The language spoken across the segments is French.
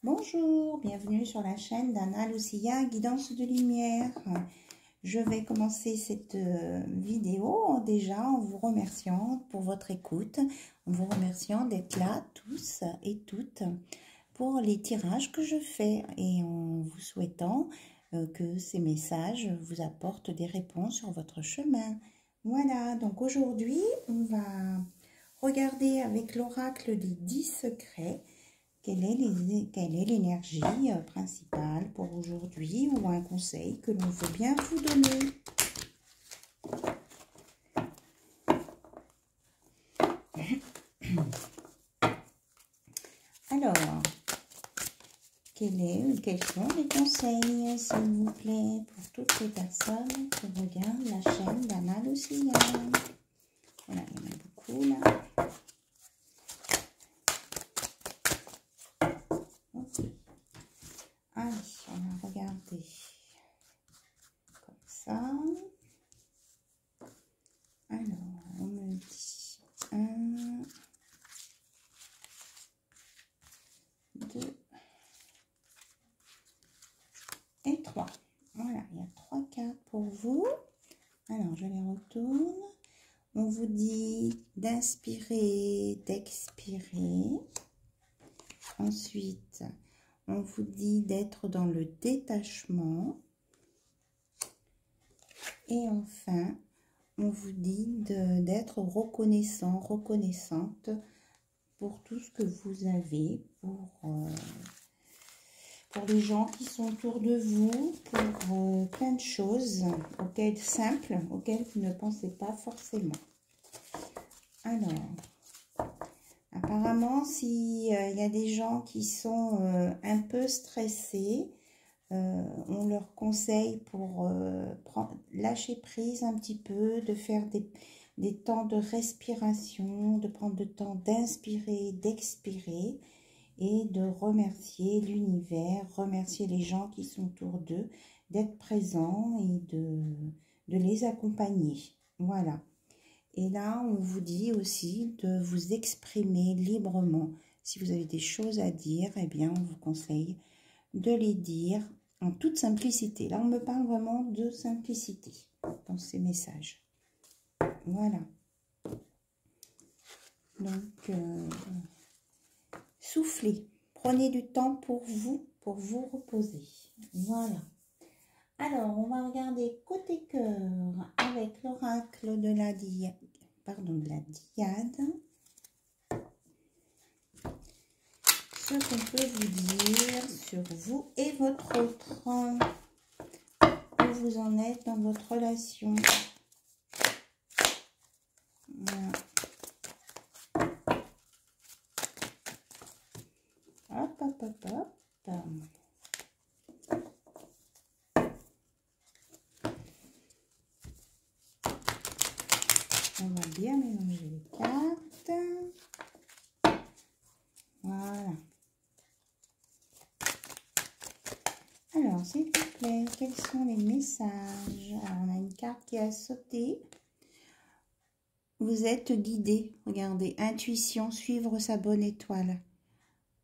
Bonjour, bienvenue sur la chaîne d'Anna Lucia, Guidance de Lumière. Je vais commencer cette vidéo déjà en vous remerciant pour votre écoute, en vous remerciant d'être là tous et toutes pour les tirages que je fais et en vous souhaitant que ces messages vous apportent des réponses sur votre chemin. Voilà, donc aujourd'hui on va regarder avec l'oracle des 10 secrets. Quelle est l'énergie principale pour aujourd'hui ou un conseil que l'on veut bien vous donner? Alors, quels sont les conseils, s'il vous plaît, pour toutes les personnes qui regardent la chaîne d'Anna Lucia? Voilà, il y en a beaucoup là. Allez, on va regarder comme ça. Alors, on me dit 1, 2 et 3. Voilà, il y a 3 cartes pour vous. Alors, je les retourne. On vous dit d'inspirer, d'expirer. Ensuite, on vous dit d'être dans le détachement. Et enfin, on vous dit d'être reconnaissant, reconnaissante pour tout ce que vous avez, pour les gens qui sont autour de vous, pour plein de choses simples, auxquelles vous ne pensez pas forcément. Alors, apparemment, s'il y a des gens qui sont un peu stressés, on leur conseille pour lâcher prise un petit peu, de faire des temps de respiration, de prendre le temps d'inspirer, d'expirer et de remercier l'univers, remercier les gens qui sont autour d'eux, d'être présents et de les accompagner. Voilà. Et là, on vous dit aussi de vous exprimer librement. Si vous avez des choses à dire, eh bien, on vous conseille de les dire en toute simplicité. Là, on me parle vraiment de simplicité dans ces messages. Voilà. Donc, soufflez. Prenez du temps pour vous reposer. Voilà. Alors, on va regarder côté cœur avec l'oracle de la diade. Ce qu'on peut vous dire sur vous et votre autre. Où vous en êtes dans votre relation. Voilà. Hop, hop, hop, hop. On va bien mélanger les cartes. Voilà. Alors, s'il vous plaît, quels sont les messages? Alors, on a une carte qui a sauté. Vous êtes guidé. Regardez, intuition, suivre sa bonne étoile.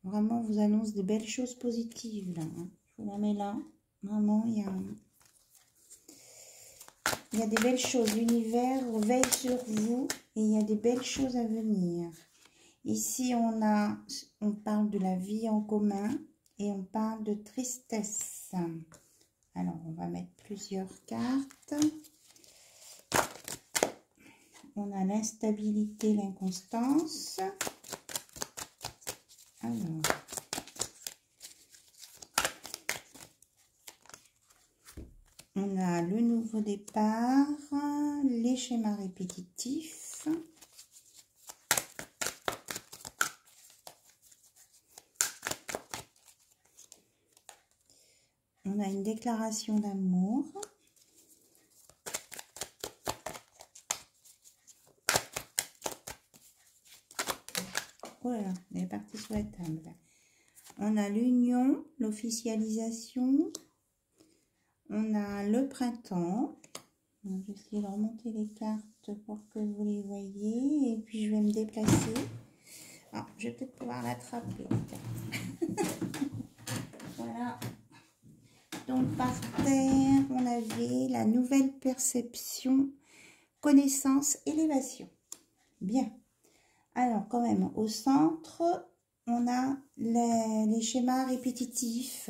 Vraiment, on vous annonce des belles choses positives, là. Je vous la mets là. Vraiment, il y a des belles choses. L'univers veille sur vous et il y a des belles choses à venir. Ici, on parle de la vie en commun et on parle de tristesse. Alors, on va mettre plusieurs cartes. On a l'instabilité, l'inconstance. Alors, on a le nouveau départ, les schémas répétitifs. On a une déclaration d'amour. Voilà, elle est partie sur la table. On a l'union, l'officialisation. On a le printemps. Je vais essayer de remonter les cartes pour que vous les voyez. Et puis, je vais me déplacer. Alors, je vais peut-être pouvoir l'attraper. donc par terre, on avait la nouvelle perception, connaissance, élévation. Bien. Alors, quand même, au centre, on a les schémas répétitifs.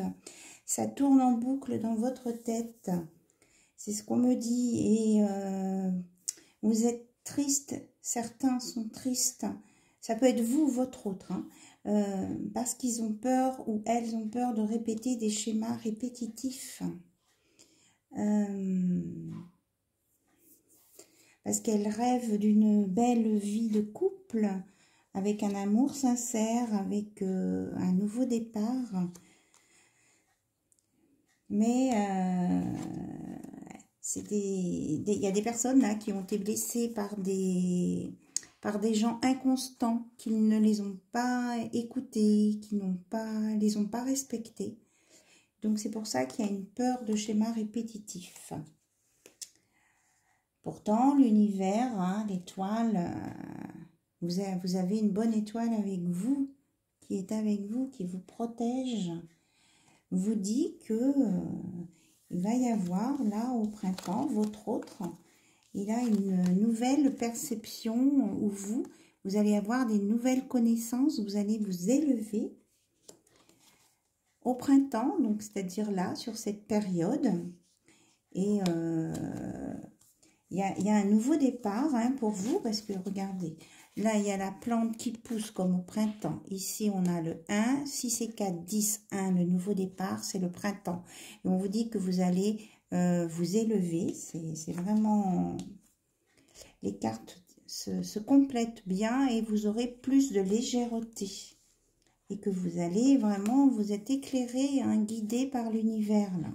Ça tourne en boucle dans votre tête. C'est ce qu'on me dit. Et vous êtes triste. Certains sont tristes. Ça peut être vous ou votre autre. Hein, parce qu'ils ont peur ou elles ont peur de répéter des schémas répétitifs. Parce qu'elles rêvent d'une belle vie de couple, avec un amour sincère, avec un nouveau départ. Mais il y a des personnes là qui ont été blessées par des gens inconstants, qui ne les ont pas écoutés, qui les ont pas respectés. Donc c'est pour ça qu'il y a une peur de schéma répétitif. Pourtant, l'univers, hein, l'étoile, vous avez une bonne étoile avec vous, qui est avec vous, qui vous protège, vous dit que il va y avoir, là, au printemps, votre autre, il a une nouvelle perception où vous allez avoir des nouvelles connaissances, vous allez vous élever au printemps, donc c'est-à-dire là, sur cette période, et il y a un nouveau départ hein, pour vous, parce que regardez, là il y a la plante qui pousse comme au printemps. Ici on a le 1, 6 et 4, 10, 1, le nouveau départ, c'est le printemps. Et on vous dit que vous allez vous élever, c'est vraiment... Les cartes se complètent bien et vous aurez plus de légèreté. Et que vous allez vraiment, vous êtes éclairé, hein, guidé par l'univers là.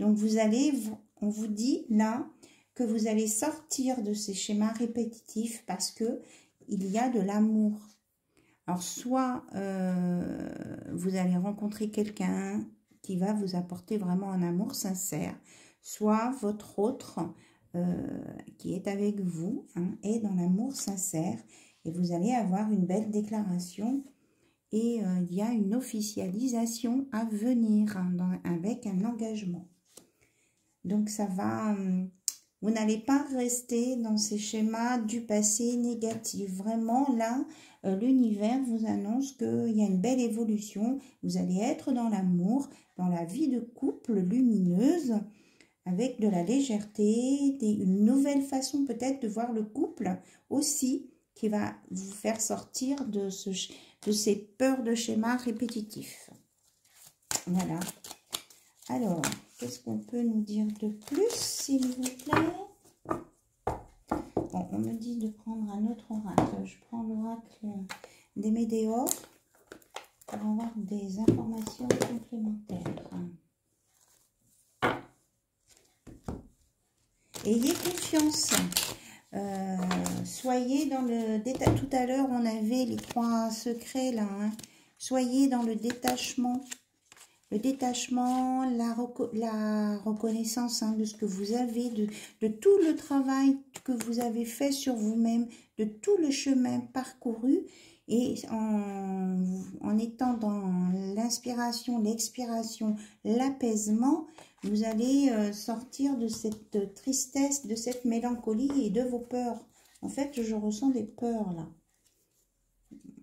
Donc vous allez, on vous dit là, que vous allez sortir de ces schémas répétitifs parce que il y a de l'amour. Alors, soit vous allez rencontrer quelqu'un qui va vous apporter vraiment un amour sincère, soit votre autre qui est avec vous hein, est dans l'amour sincère et vous allez avoir une belle déclaration et il y a une officialisation à venir hein, avec un engagement. Donc, ça va... vous n'allez pas rester dans ces schémas du passé négatif. Vraiment, là, l'univers vous annonce qu'il y a une belle évolution. Vous allez être dans l'amour, dans la vie de couple lumineuse, avec de la légèreté, une nouvelle façon peut-être de voir le couple aussi, qui va vous faire sortir de ces peurs de schémas répétitifs. Voilà. Alors, qu'est-ce qu'on peut nous dire de plus, s'il vous plaît? Bon, on me dit de prendre un autre oracle. Je prends l'oracle des Médéors pour avoir des informations complémentaires. Ayez confiance. Soyez dans le détachement. Tout à l'heure, on avait les 3 secrets là. Hein. Soyez dans le détachement. Le détachement, la reconnaissance hein, de ce que vous avez, de tout le travail que vous avez fait sur vous-même, de tout le chemin parcouru. Et en étant dans l'inspiration, l'expiration, l'apaisement, vous allez sortir de cette tristesse, de cette mélancolie et de vos peurs. En fait, je ressens des peurs là.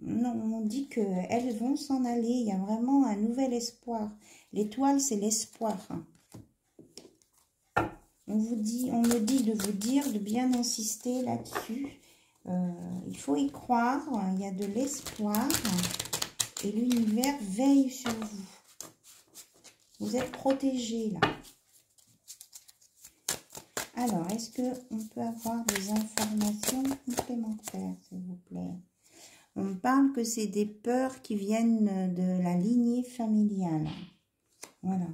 Non, on dit qu'elles vont s'en aller. Il y a vraiment un nouvel espoir. L'étoile, c'est l'espoir. On me dit de vous dire, de bien insister là-dessus. Il faut y croire. Il y a de l'espoir. Et l'univers veille sur vous. Vous êtes protégés là. Alors, est-ce qu'on peut avoir des informations complémentaires, s'il vous plaît? On me parle que c'est des peurs qui viennent de la lignée familiale. Voilà.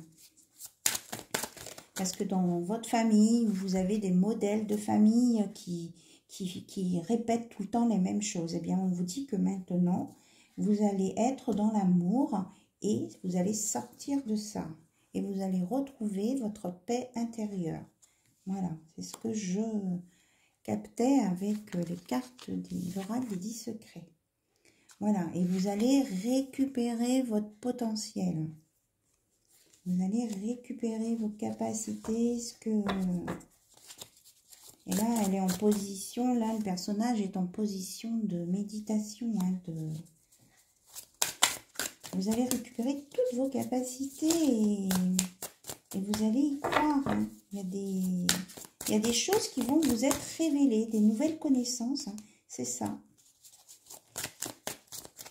Parce que dans votre famille, vous avez des modèles de famille qui répètent tout le temps les mêmes choses. Eh bien, on vous dit que maintenant, vous allez être dans l'amour et vous allez sortir de ça. Et vous allez retrouver votre paix intérieure. Voilà, c'est ce que je captais avec les cartes de l'oracle des 10 secrets. Voilà, et vous allez récupérer votre potentiel. Vous allez récupérer vos capacités. Et là, elle est en position, là, le personnage est en position de méditation. Hein, Vous allez récupérer toutes vos capacités et vous allez y croire. Hein. Il y a des choses qui vont vous être révélées, des nouvelles connaissances. Hein. C'est ça.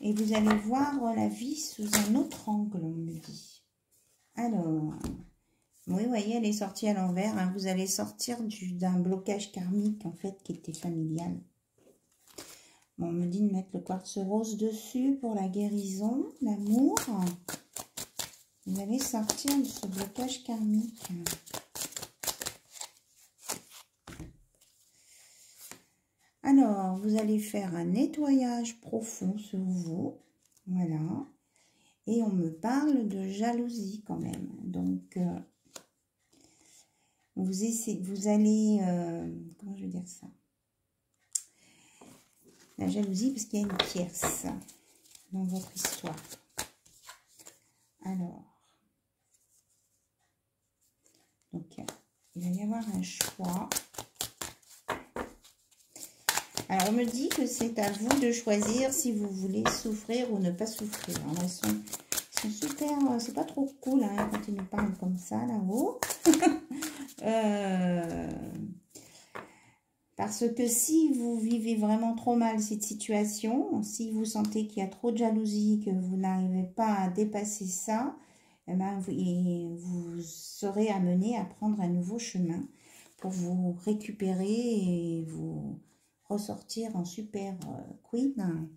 Et vous allez voir la vie sous un autre angle, on me dit. Alors, oui, vous voyez, elle est sortie à l'envers. Hein. Vous allez sortir d'un blocage karmique, en fait, qui était familial. Bon, on me dit de mettre le quartz rose dessus pour la guérison, l'amour. Vous allez sortir de ce blocage karmique. Alors, vous allez faire un nettoyage profond sur vous. Voilà. Et on me parle de jalousie quand même. Donc, vous allez... comment je vais dire ça? La jalousie, parce qu'il y a une pièce dans votre histoire. Alors, donc, il va y avoir un choix. Alors, on me dit que c'est à vous de choisir si vous voulez souffrir ou ne pas souffrir. Alors, ils sont super, c'est pas trop cool hein, quand ils nous parlent comme ça là-haut. Parce que si vous vivez vraiment trop mal cette situation, si vous sentez qu'il y a trop de jalousie, que vous n'arrivez pas à dépasser ça, eh ben, vous serez amené à prendre un nouveau chemin pour vous récupérer et vous ressortir en super queen,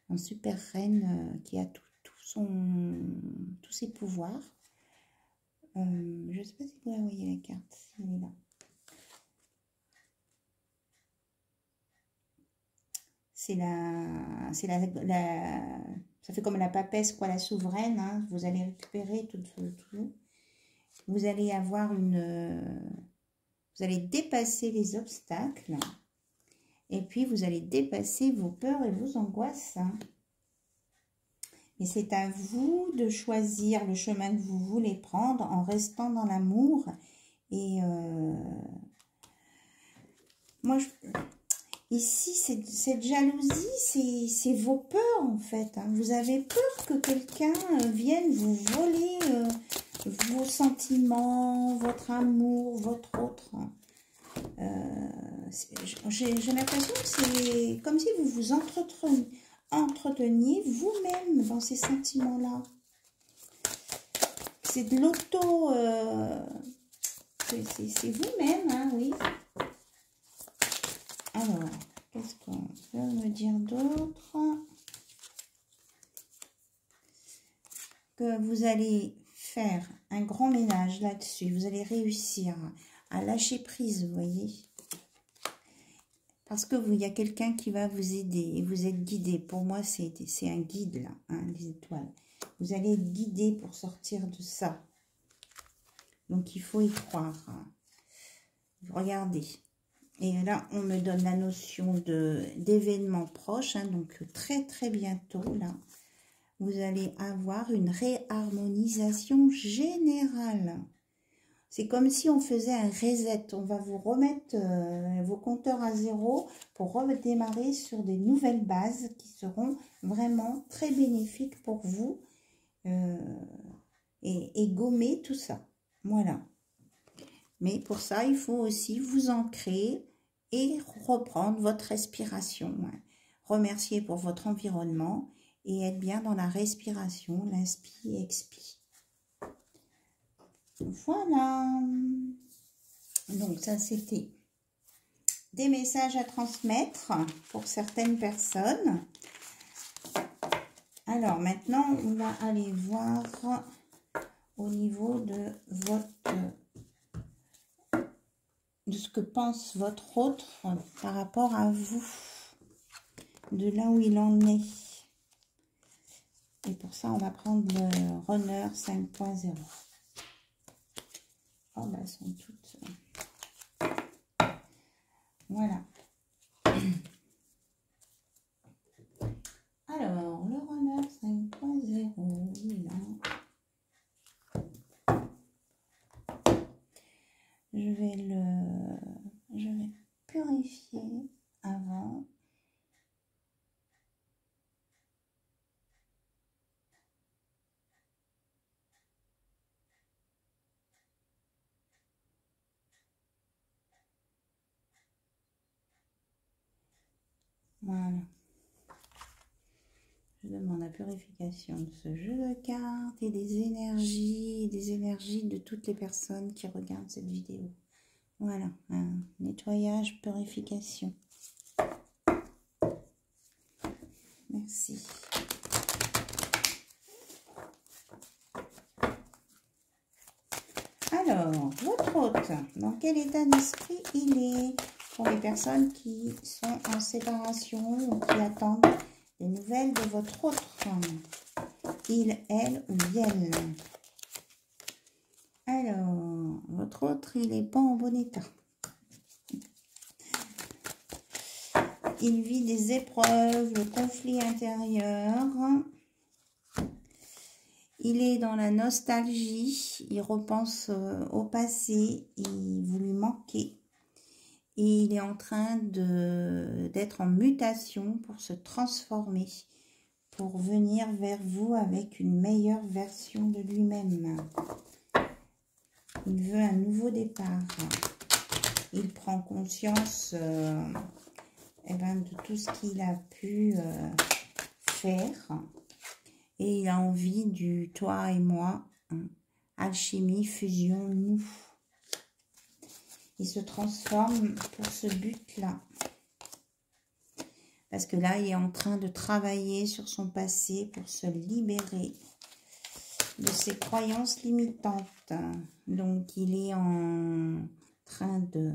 en super reine qui a tous ses pouvoirs. Je ne sais pas si vous la voyez la carte, si elle est là. Ça fait comme la papesse, quoi, la souveraine. Hein. Vous allez récupérer tout. Vous allez avoir vous allez dépasser les obstacles. Et puis, vous allez dépasser vos peurs et vos angoisses. Hein. Et c'est à vous de choisir le chemin que vous voulez prendre en restant dans l'amour. Et moi, ici, cette jalousie, c'est vos peurs, en fait. Hein. Vous avez peur que quelqu'un vienne vous voler vos sentiments, votre amour, votre autre. J'ai l'impression que c'est comme si vous vous entreteniez vous-même dans ces sentiments-là. C'est de l'auto... c'est vous-même, hein, oui. Alors, qu'est-ce qu'on peut me dire d'autre? Que vous allez faire un grand ménage là-dessus. Vous allez réussir à lâcher prise, vous voyez. Parce que il y a quelqu'un qui va vous aider et vous êtes guidé. Pour moi, c'est un guide, là, hein, les étoiles. Vous allez être guidé pour sortir de ça. Donc, il faut y croire. Regardez. Et là, on me donne la notion d'événements proches. Hein, donc, très, très bientôt, là, vous allez avoir une réharmonisation générale. C'est comme si on faisait un reset. On va vous remettre vos compteurs à zéro pour redémarrer sur des nouvelles bases qui seront vraiment très bénéfiques pour vous et gommer tout ça. Voilà. Mais pour ça, il faut aussi vous ancrer et reprendre votre respiration. Remercier pour votre environnement et être bien dans la respiration, l'inspi, expi. Voilà. Donc ça, c'était des messages à transmettre pour certaines personnes. Alors maintenant, on va aller voir au niveau de ce que pense votre autre par rapport à vous, de là où il en est. Et pour ça, on va prendre le Runner 5.0. Oh, bah, elles sont toutes... Voilà. Alors, le Runner 5.0, il est là. je vais purifier avant. Voilà. Je demande la purification de ce jeu de cartes et des énergies de toutes les personnes qui regardent cette vidéo. Voilà, un nettoyage, purification. Merci. Alors, votre hôte, dans quel état d'esprit il est? Pour les personnes qui sont en séparation ou qui attendent des nouvelles de votre autre. Il, elle ou elle. Alors, votre autre, il n'est pas en bon état. Il vit des épreuves, le conflit intérieur. Il est dans la nostalgie. Il repense au passé. Vous lui manquez. Et il est en train d'être en mutation pour se transformer, pour venir vers vous avec une meilleure version de lui-même. Il veut un nouveau départ. Il prend conscience de tout ce qu'il a pu faire. Et il a envie du toi et moi. Alchimie, fusion, nous. Il se transforme pour ce but-là. Parce que là, il est en train de travailler sur son passé pour se libérer de ses croyances limitantes. Donc, il est en train de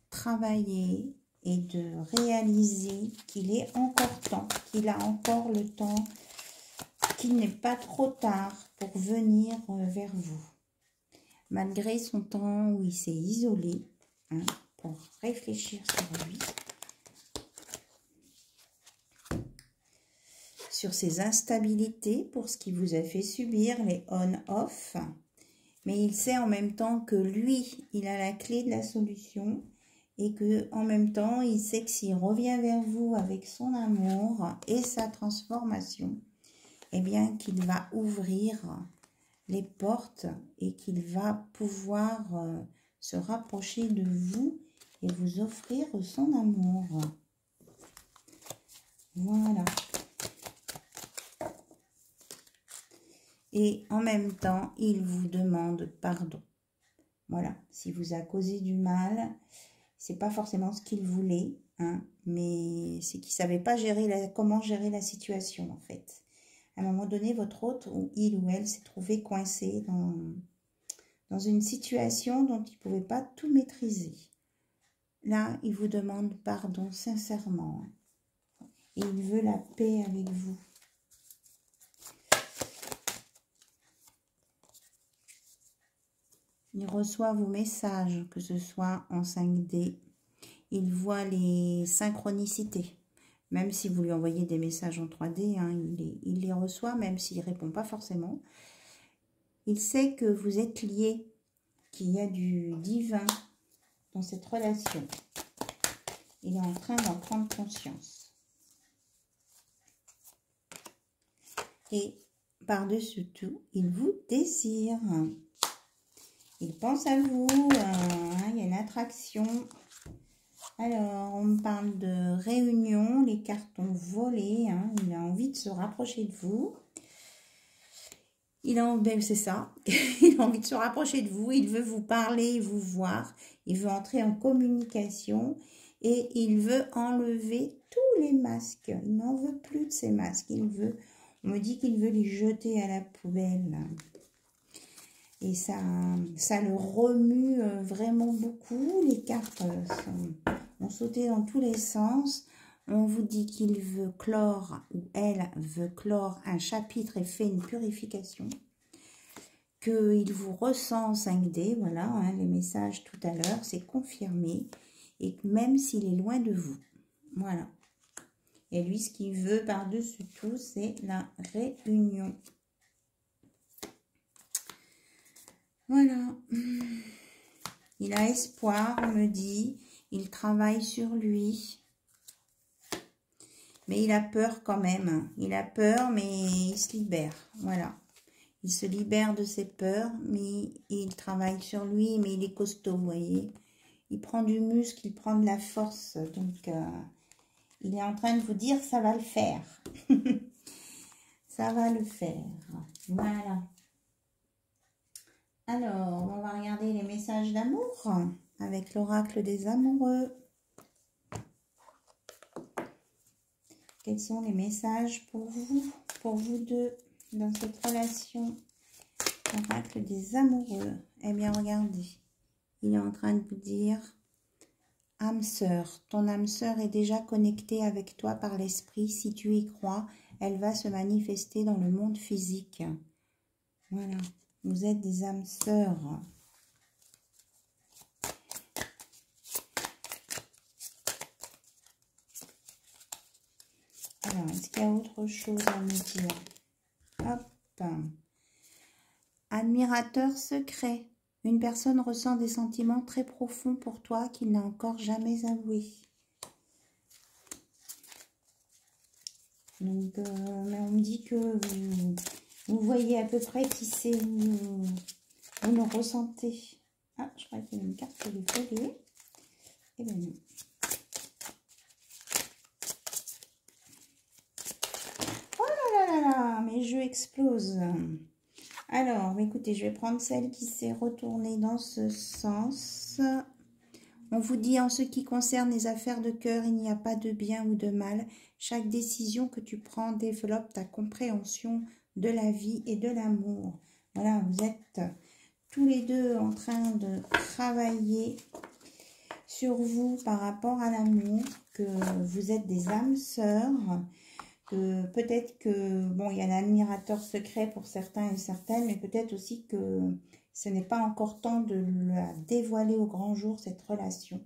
travailler et de réaliser qu'il est encore temps, qu'il a encore le temps, qu'il n'est pas trop tard pour venir vers vous. Malgré son temps où il s'est isolé, pour réfléchir sur lui, sur ses instabilités, pour ce qui vous a fait subir, les on-off, mais il sait en même temps que lui, il a la clé de la solution et que en même temps, il sait que s'il revient vers vous avec son amour et sa transformation, eh bien qu'il va ouvrir les portes et qu'il va pouvoir se rapprocher de vous et vous offrir son amour. Voilà. Et en même temps, il vous demande pardon. Voilà. S'il vous a causé du mal, c'est pas forcément ce qu'il voulait, mais c'est qu'il savait pas comment gérer la situation, en fait. À un moment donné, votre hôte, ou il ou elle, s'est trouvé coincé dans une situation dont il ne pouvait pas tout maîtriser. Là, il vous demande pardon sincèrement. Et il veut la paix avec vous. Il reçoit vos messages, que ce soit en 5D. Il voit les synchronicités. Même si vous lui envoyez des messages en 3D, il les reçoit, même s'il ne répond pas forcément. Il sait que vous êtes liés, qu'il y a du divin dans cette relation. Il est en train d'en prendre conscience. Et par-dessus tout, il vous désire. Il pense à vous, il y a une attraction. Alors, on me parle de réunion, les cartes ont volé, il a envie de se rapprocher de vous. C'est ça, il a envie de se rapprocher de vous, il veut vous parler, vous voir, il veut entrer en communication et il veut enlever tous les masques. Il n'en veut plus de ces masques, on me dit qu'il veut les jeter à la poubelle. Et ça le remue vraiment beaucoup. Les cartes ont sauté dans tous les sens. On vous dit qu'il veut clore, ou elle veut clore un chapitre et fait une purification. Qu'il vous ressent en 5D, voilà, les messages tout à l'heure, c'est confirmé. Et même s'il est loin de vous, voilà. Et lui, ce qu'il veut par-dessus tout, c'est la réunion. Voilà. Il a espoir, on me dit. Il travaille sur lui. Mais il a peur quand même. Il a peur, mais il se libère. Voilà. Il se libère de ses peurs, mais il travaille sur lui, mais il est costaud, vous voyez. Il prend du muscle, il prend de la force. Donc, il est en train de vous dire, ça va le faire. Ça va le faire. Voilà. Alors, on va regarder les messages d'amour avec l'oracle des amoureux. Quels sont les messages pour vous deux, dans cette relation? L'oracle des amoureux. Eh bien, regardez. Il est en train de vous dire, âme sœur, ton âme sœur est déjà connectée avec toi par l'esprit. Si tu y crois, elle va se manifester dans le monde physique. Voilà. Vous êtes des âmes sœurs. Alors, est-ce qu'il y a autre chose à me dire? Hop. Admirateur secret. Une personne ressent des sentiments très profonds pour toi qu'il n'a encore jamais avoués. Donc, on me dit que vous voyez à peu près qui c'est, vous le ressentez. Ah, je crois qu'il y a une carte pour le coller. Eh bien non. Oh là là là là, mes jeux explosent. Alors, écoutez, je vais prendre celle qui s'est retournée dans ce sens. On vous dit, en ce qui concerne les affaires de cœur, il n'y a pas de bien ou de mal. Chaque décision que tu prends développe ta compréhension de la vie et de l'amour. Voilà, vous êtes tous les deux en train de travailler sur vous par rapport à l'amour, que vous êtes des âmes sœurs, que peut-être que, bon, il y a un admirateur secret pour certains et certaines, mais peut-être aussi que ce n'est pas encore temps de la dévoiler au grand jour, cette relation.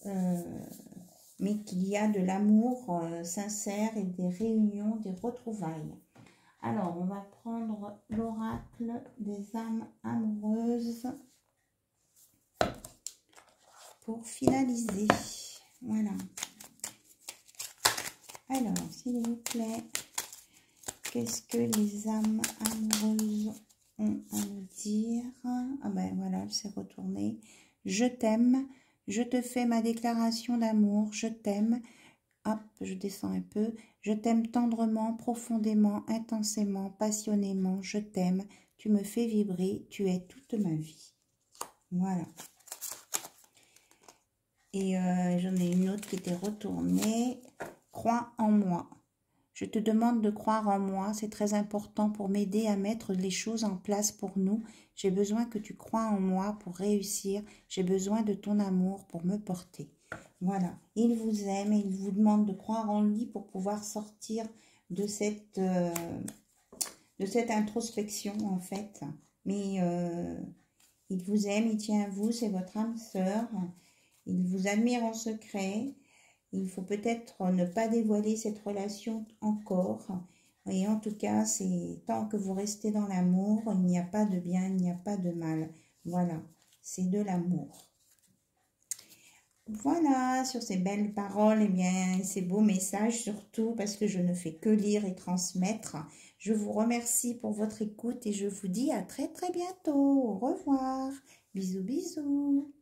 Mais qu'il y a de l'amour sincère et des réunions, des retrouvailles. Alors, on va prendre l'oracle des âmes amoureuses pour finaliser. Voilà. Alors, s'il vous plaît, qu'est-ce que les âmes amoureuses ont à nous dire? Ah ben voilà, elle s'est retournée. Je t'aime, je te fais ma déclaration d'amour, je t'aime. Hop, je descends un peu. Je t'aime tendrement, profondément, intensément, passionnément, je t'aime. Tu me fais vibrer, tu es toute ma vie. Voilà. Et j'en ai une autre qui était retournée. Crois en moi. Je te demande de croire en moi. C'est très important pour m'aider à mettre les choses en place pour nous. J'ai besoin que tu crois en moi pour réussir. J'ai besoin de ton amour pour me porter. Voilà. Il vous aime et il vous demande de croire en lui pour pouvoir sortir de cette introspection, en fait. Mais il vous aime, il tient à vous, c'est votre âme sœur. Il vous admire en secret. Il faut peut-être ne pas dévoiler cette relation encore. Et en tout cas, c'est tant que vous restez dans l'amour, il n'y a pas de bien, il n'y a pas de mal. Voilà, c'est de l'amour. Voilà, sur ces belles paroles, et bien, ces beaux messages surtout, parce que je ne fais que lire et transmettre. Je vous remercie pour votre écoute et je vous dis à très très bientôt. Au revoir. Bisous, bisous.